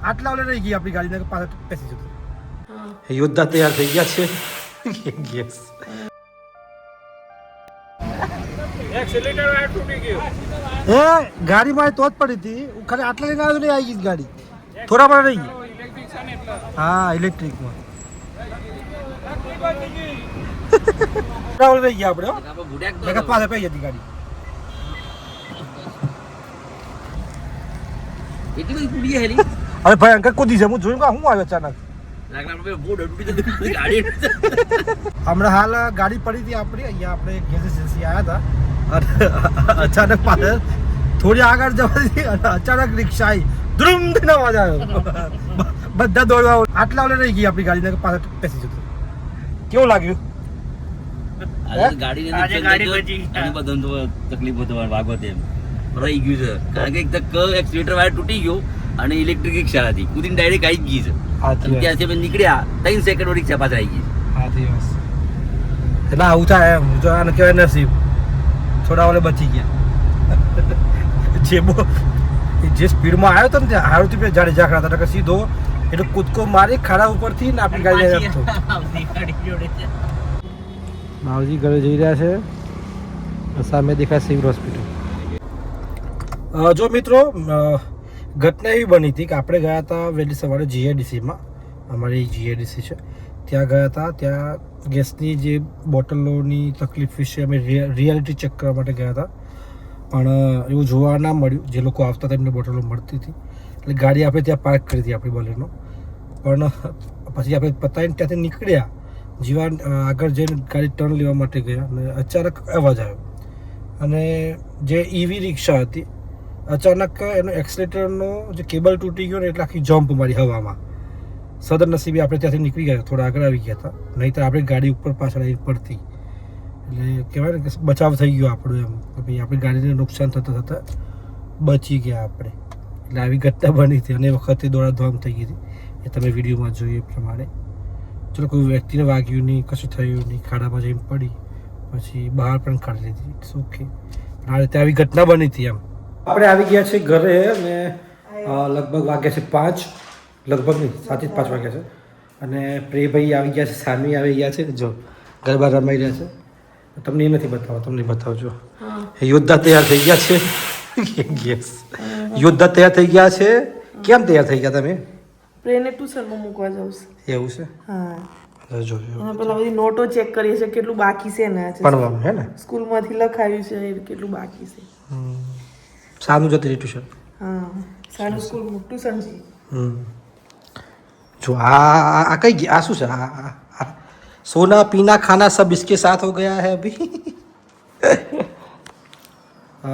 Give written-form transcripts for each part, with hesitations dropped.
આટલા ઓલે રહી ગઈ આપણી ગાડીને પાછળ બેસી જતો યોદ્ધા તૈયાર થઈ ગયા છે યસ એ ગાડીમાં તો જ પડી હતી ખાલી આટલા લઈને આવ્યો નહીં આવી ગઈ ગાડી થોડા પણ રહી ગઈ હા ઇલેક્ટ્રિકમાં રહી ગયા આપણે પાસે પઈ હતી ગાડી અરે ભાઈ અંકલ કૂદી છે હું જોયું કે હું આવ્યો અચાનક હમણાં હાલ ગાડી પડી હતી આપણી અહીંયા આપણે ગેસ એજન્સી આવ્યા હતા અચાનક પાછળ થોડી આગળ જવાથી અચાનક રિક્ષા આવી ધ્રુમ થઈને અવાજ આવ્યો બધા દોડવા આટલા ઓલે રહી ગઈ આપણી ગાડીને પાછળ બેસી જતો કેવું લાગ્યું તકલીફ વાગો તેમ રહી ગયું છે કારણ કે એક્સિલેટર વાયર તૂટી ગયો અને ઇલેક્ટ્રિક રિક્ષા હતી કુદીને ડાયરેક્ટ આવી ગઈ છે ત્યાંથી અમે નીકળ્યા 3 સેકન્ડ રિક્ષા પાછળ આવી ગઈ એટલે આવું થાય એમ જો આને કહેવાય નસીબ થોડા ઓલે બચી ગયા જે સ્પીડમાં આવ્યો હતો ને ત્યાં હારુથી જાડે ઝાકડા હતા કે સીધો એટલે કૂદકો મારી ખાડા ઉપરથી ને આપણી ગાડી માવજી ઘરે જઈ રહ્યા છે સામે દેખાય સિવિલ હોસ્પિટલ જો મિત્રો ઘટના એવી બની હતી કે આપણે ગયા હતા વહેલી સવારે જીઆઈડીસીમાં અમારી જીઆઈડીસી છે ત્યાં ગયા હતા ત્યાં ગેસની જે બોટલોની તકલીફ વિશે અમે રિયાલિટી ચેક કરવા માટે ગયા હતા પણ એવું જોવા ના મળ્યું જે લોકો આવતા હતા એમને બોટલો મળતી હતી એટલે ગાડી આપણે ત્યાં પાર્ક કરી હતી આપણી બોલેનો પણ પછી આપણે પતાવીને ત્યાંથી નીકળ્યા જીવા આગળ જઈને ગાડી ટર્ન લેવા માટે ગયા અને અચાનક અવાજ આવ્યો અને જે ઈવી રિક્ષા હતી અચાનક એનો એક્સિલેટરનો જે કેબલ તૂટી ગયો ને એટલે આખી જમ્પ મારી હવામાં સદનસીબે આપણે ત્યાંથી નીકળી ગયા થોડા આગળ આવી ગયા હતા નહીં તો આપણે ગાડી ઉપર પાછળ આવી પડતી એટલે કહેવાય ને કે બચાવ થઈ ગયો આપણો એમ કે ભાઈ આપણી ગાડીને નુકસાન થતાં થતાં બચી ગયા આપણે એટલે આવી ઘટના બની હતી અને એ વખતે દોડાધામ થઈ ગઈ હતી એ તમે વિડીયોમાં જોઈએ એ પ્રમાણે ચલો કોઈ વ્યક્તિને વાગ્યું નહીં કશું થયું નહીં ખાડામાં જઈને પડી પછી બહાર પણ કાઢી લીધી ઇટ્સ ઓકે પણ આ રીતે આવી ઘટના બની હતી એમ આપણે આવી ગયા છે ઘરે અને લગભગ વાગ્યા છે 5 લગભગ નહીં 7:05 વાગ્યા છે અને પ્રેભાઈ આવી ગયા છે સાનવી આવી ગયા છે જો ગરબા રમાઈ રહ્યા છે તમને એ નથી બતાવો તમને બતાવજો યોદ્ધા તૈયાર થઈ ગયા છે યસ યોદ્ધા તૈયાર થઈ ગયા છે કેમ તૈયાર થઈ ગયા તમે પ્રેને ટ્યુશનમાં મૂકવા જાઉં છું એવું છે હા જો પેલા બધી નોટો ચેક કરીએ છે કેટલું બાકી છે ને ભણવાનું હે ને સ્કૂલમાંથી લખાવ્યું છે કેટલું બાકી છે સાનું જતી રહી ટ્યુશન હા સાનું સ્કૂલ ટ્યુશન છે જો આ કઈ આ શું છે આ सोना पीना खाना सब इसके साथ हो गया है अभी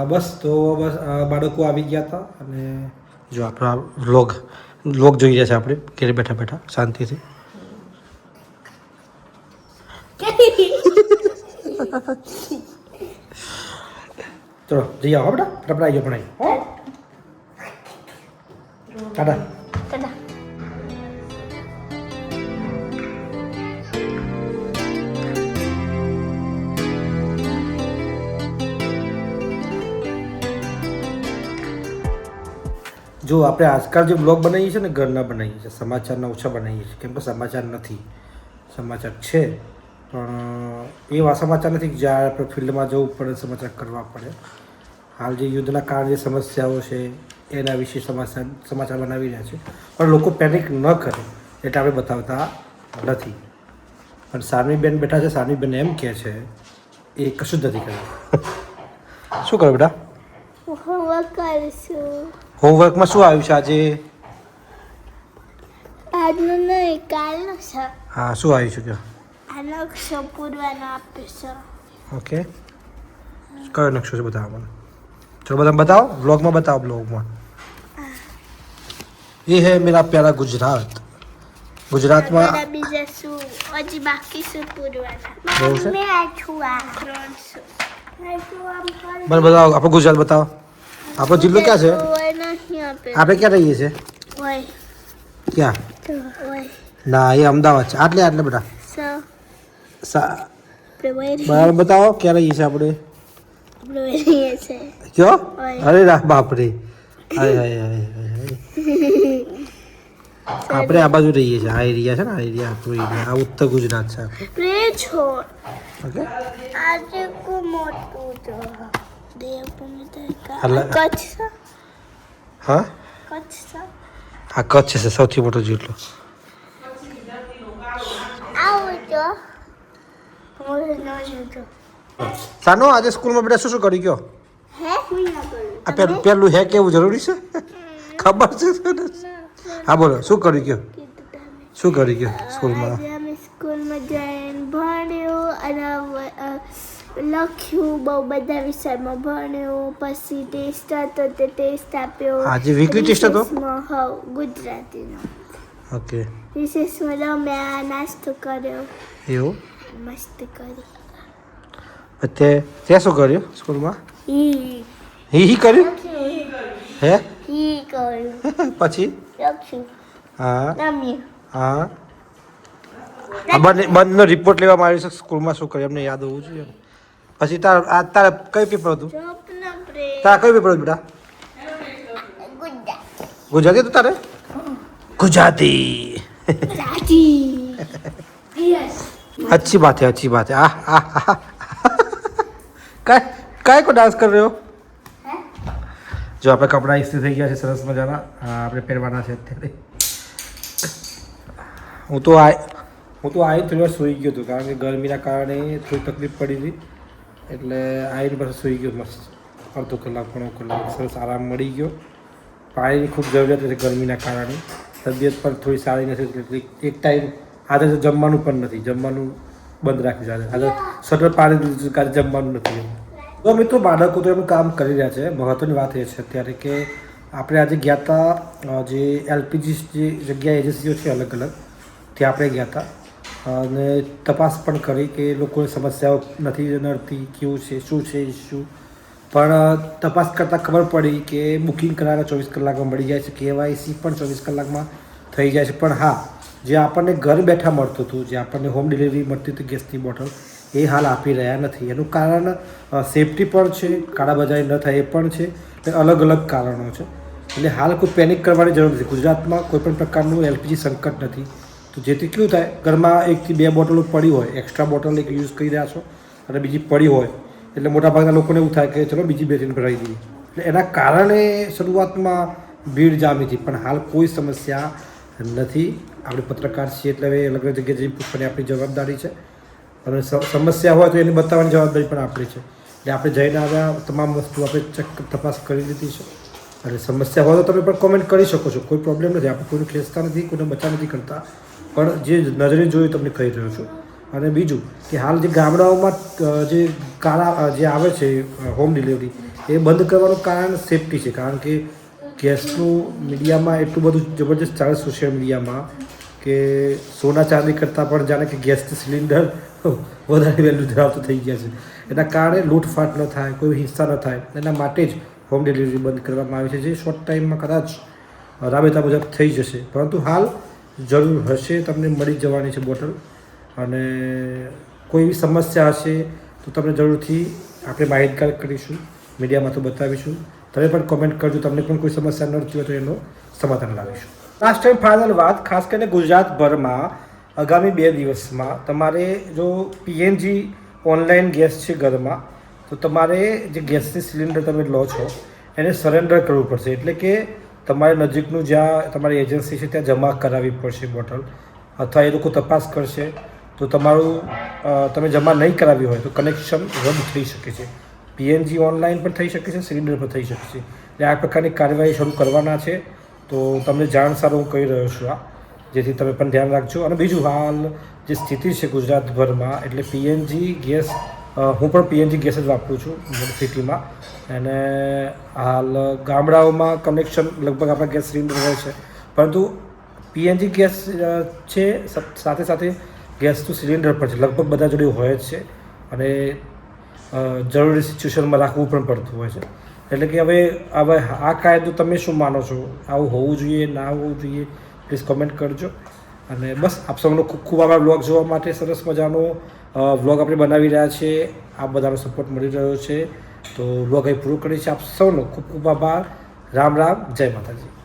બસ તો બસ બાળકો આવી ગયા હતા અને જો આપણા વ્લોગ જોઈ રહ્યા છે આપણે ઘરે બેઠા બેઠા શાંતિથી ચલો જઈ આવો બેટા ફટાફટ આવી જાઓ ભણાઈ ટાટા જો આપણે આજકાલ જે બ્લોગ બનાવીએ છીએ ને ઘરના બનાવીએ છીએ સમાચારના ઓછા બનાવીએ છીએ કેમ કે સમાચાર નથી સમાચાર છે પણ એવા સમાચાર નથી કે જ્યારે આપણે ફિલ્ડમાં જવું પડે સમાચાર કરવા પડે હાલ જે યુદ્ધના કારણે જે સમસ્યાઓ છે એના વિશે સમાચાર બનાવી રહ્યા છે પણ લોકો પેનિક ન કરે એટલે આપણે બતાવતા નથી પણ સાનવીબેન બેઠા છે સાનવીબેન એમ કહે છે એ કશું જ નથી કર્યું શું કરો બેટા હોમવર્ક કરીશું હોમવર્કમાં શું આવ્યું છે આજે આજનું નહીં કાલનું છે હા શું આવ્યું છે આ નકશો પૂરવાનો આપીશું ઓકે કયો નકશો છે બતાવો મને ચલો બધા બતાવો બ્લોગમાં બતાવો બ્લોગમાં ये है मेरा प्यारा गुजरात गुजरातમાં બીજા શું હજી બાકી શું પૂરવાના બહુ છે મેં આ છું આ મને બતાવો આપણો ગુજરાત બતાવો આપણો જિલ્લો ક્યાં છે આપણે ક્યાં રહીએ છીએ ક્યાં ના એ અમદાવાદ છે આટલે બેટા બરાબર બતાવો ક્યાં રહીએ છીએ આપણે કયો અરે બાપ રે હાય હાય હાય હાય. આપણે આ બાજુ રહીએ છીએ. આ એરિયા છે ને, આ એરિયા આપણો એરિયા, આ ઉત્તર ગુજરાત છે આપણું. પ્રે છોડ ઓકે, આજે કો મોટું તો દેવભૂમિ તરીકે અલા- કચ્છ છે? હા, કચ્છ છે? આ કચ્છ છે સૌથી મોટો જિલ્લો. આવું તો હું ન જોતો. સાનો આજે સ્કૂલમાં બેટા શું કર્યું કયો? હે હું ના કરું. આ પેલું હે કેવું જરૂરી છે? ખબર છે તને? હા બોલો, શું કર્યું કયો? કીધું તમે. શું કર્યું કયો સ્કૂલમાં? આજે અમે સ્કૂલમાં જઈને ભણ્યું અને લખ્યું, બહુ બધા વિષયમાં ભણ્યું, પછી ટેસ્ટ હતો તે ટેસ્ટ આપ્યો. આજે weekly test હતો? રિસેસમાં હવ ગુજરાતીનો. ઓકે, રિસેસમાં રમ્યા, નાસ્તો કર્યો, એવું. મસ્તી કરી. અત્યારે ત્યાં શું કર્યું સ્કૂલમાં? ઈ હી કર્યું હે? ઈ કર્યું, પછી લખ્યું, હા રમ્યું. હા, આ બંધનો રિપોર્ટ લેવામાં આવ્યો છે સ્કૂલમાં. શું કર્યું એમને યાદ હોવું જોઈએ. પછી તારે કઈ પેપર હતું? સ્વપ્ન પ્રેમ તારા કયું પેપર હતું બેટા? ગુજરાતી. ગુજરાતી હતું તારે? ગુજરાતી. યસ. अच्छी बात है, अच्छी बात है. काय को डांस कर रहे हो? જો આપણે કપડાં ઇસ્ત્રી થઈ ગયા છે સરસ મજાના, આપણે પહેરવાના છે અત્યારે. હું તો આવી થોડી વાર સૂઈ ગયો હતો, કારણ કે ગરમીના કારણે થોડી તકલીફ પડી હતી, એટલે આવીને પછી સૂઈ ગયો મસ્ત. અડધો કલાક પોણો કલાક સરસ આરામ મળી ગયો. પાણીની ખૂબ જરૂરિયાત છે ગરમીના કારણે. તબિયત પણ થોડી સારી નથી, એટલે એક ટાઈમ આજે તો જમવાનું પણ નથી, જમવાનું બંધ રાખ્યું છે. આજે સ્વેટર પાડી દીધું, કાલે જમવાનું નથી. તો મિત્રો બાળકો તો એનું કામ કરી રહ્યા છે. મહત્ત્વની વાત એ છે અત્યારે કે આપણે આજે ગયા હતા જે એલપીજી જે જગ્યા એજન્સીઓ છે અલગ અલગ, ત્યાં આપણે ગયા હતા અને તપાસ પણ કરી કે લોકોને સમસ્યાઓ નથી નડતી, કેવું છે, શું છે ઇસ્યુ. પણ તપાસ કરતાં ખબર પડી કે બુકિંગ કરાવેલા 24 કલાકમાં મળી જાય છે, કેવાયસી પણ 24 કલાકમાં થઈ જાય છે. પણ હા, જે આપણને ઘર બેઠા મળતું હતું, જે આપણને હોમ ડિલિવરી મળતી હતી ગેસની બોટલ, એ હાલ આપી રહ્યા નથી. એનું કારણ સેફટી પણ છે, કાળાબજારી ન થાય એ પણ છે, એટલે અલગ અલગ કારણો છે. એટલે હાલ કોઈ પેનિક કરવાની જરૂર નથી. ગુજરાતમાં કોઈપણ પ્રકારનું એલપીજી સંકટ નથી. તો જેથી કેવું થાય, ઘરમાં 1 થી 2 બોટલો પડી હોય, એક્સ્ટ્રા બોટલ એક યુઝ કરી રહ્યા છો અને બીજી પડી હોય, એટલે મોટાભાગના લોકોને એવું થાય કે ચલો બીજી 2 દિન ભરાઈ દઈએ. એટલે એના કારણે શરૂઆતમાં ભીડ જામી હતી, પણ હાલ કોઈ સમસ્યા નથી. આપણે પત્રકાર છીએ એટલે હવે અલગ અલગ જગ્યાએ જઈ પૂછવાની આપણી જવાબદારી છે, અને સમસ્યા હોય તો એને બતાવવાની જવાબદારી પણ આપણી છે. એટલે આપણે જઈને આવ્યા, તમામ વસ્તુ આપણે ચેક તપાસ કરી લીધી છે. અને સમસ્યા હોય તો તમે પણ કોમેન્ટ કરી શકો છો, કોઈ પ્રોબ્લેમ નથી. આપણે કોઈને ખેંચતા નથી, કોઈને બચા નથી કરતા, પણ જે નજરે જોયું તમને કહી રહ્યો છું. અને બીજું કે હાલ જે ગામડાઓમાં જે જે આવે છે હોમ ડિલિવરી, એ બંધ કરવાનું કારણ સેફટી છે. કારણ કે ગેસનું મીડિયામાં એટલું બધું જબરજસ્ત ચાલે સોશિયલ મીડિયામાં કે સોના ચાંદી કરતાં પણ જાણે કે ગેસનું સિલિન્ડર વધારે વેલ્યુ ધરાવતું થઈ ગયા છે. એના કારણે લૂંટફાટ ન થાય, કોઈ હિંસા ન થાય, એના માટે જ હોમ ડિલિવરી બંધ કરવામાં આવી છે, જે શોર્ટ ટાઈમમાં કદાચ રાબેતા મુજબ થઈ જશે. પરંતુ હાલ જરૂર હશે તમને મળી જવાની છે બોટલ. અને કોઈ એવી સમસ્યા હશે તો તમને જરૂરથી આપણે માહિતગાર કરીશું, મીડિયામાં તો બતાવીશું. તમે પણ કોમેન્ટ કરજો, તમને પણ કોઈ સમસ્યા નડતી હોય તો એનું સમાધાન લાવીશું. લાસ્ટ ટાઈમ ફાઇનલ વાત, ખાસ કરીને ગુજરાતભરમાં આગામી 2 દિવસમાં તમારે જો પીએનજી ઓનલાઈન ગેસ છે ઘરમાં, તો તમારે જે ગેસની સિલિન્ડર તમે લો છો એને સરેન્ડર કરવું પડશે. એટલે કે તમારે નજીકનું જ્યાં તમારી એજન્સી છે ત્યાં જમા કરાવવી પડશે બોટલ, અથવા એ લોકો તપાસ કરશે. તો તમારું તમે જમા નહીં કરાવી હોય તો કનેક્શન રદ થઈ શકે છે. પીએનજી ઓનલાઈન પણ થઈ શકે છે, સિલિન્ડર પણ થઈ શકે છે. એટલે આ પ્રકારની કાર્યવાહી શરૂ કરવાના છે. તો તમને જાણ સારું હું કહી રહ્યો છું, જેથી તમે પણ ધ્યાન રાખજો. અને બીજું, હાલ જે સ્થિતિ છે ગુજરાતભરમાં, એટલે પીએનજી ગેસ, હું પણ પીએનજી ગેસ જ વાપરું છું સિટીમાં, અને હાલ ગામડાઓમાં કનેક્શન લગભગ આપણા ગેસ સિલિન્ડર હોય છે, પરંતુ પીએનજી ગેસ છે સાથે સાથે ગેસનું સિલિન્ડર પણ છે, લગભગ બધા જોડે હોય જ છે. અને જરૂરી સિચ્યુએશનમાં રાખવું પણ પડતું હોય છે. એટલે કે હવે આ કાયદો તમે શું માનો છો? આવું હોવું જોઈએ, ના હોવું જોઈએ? પ્લીઝ કોમેન્ટ કરજો. અને બસ આપ સૌનો ખૂબ ખૂબ આભાર વ્લોગ જોવા માટે. સરસ મજાનો વ્લોગ આપણે બનાવી રહ્યા છીએ, આપ બધાનો સપોર્ટ મળી રહ્યો છે. તો વ્લોગ અહીં પૂરું કરીએ છીએ. આપ સૌનો ખૂબ ખૂબ આભાર. રામ રામ, જય માતાજી.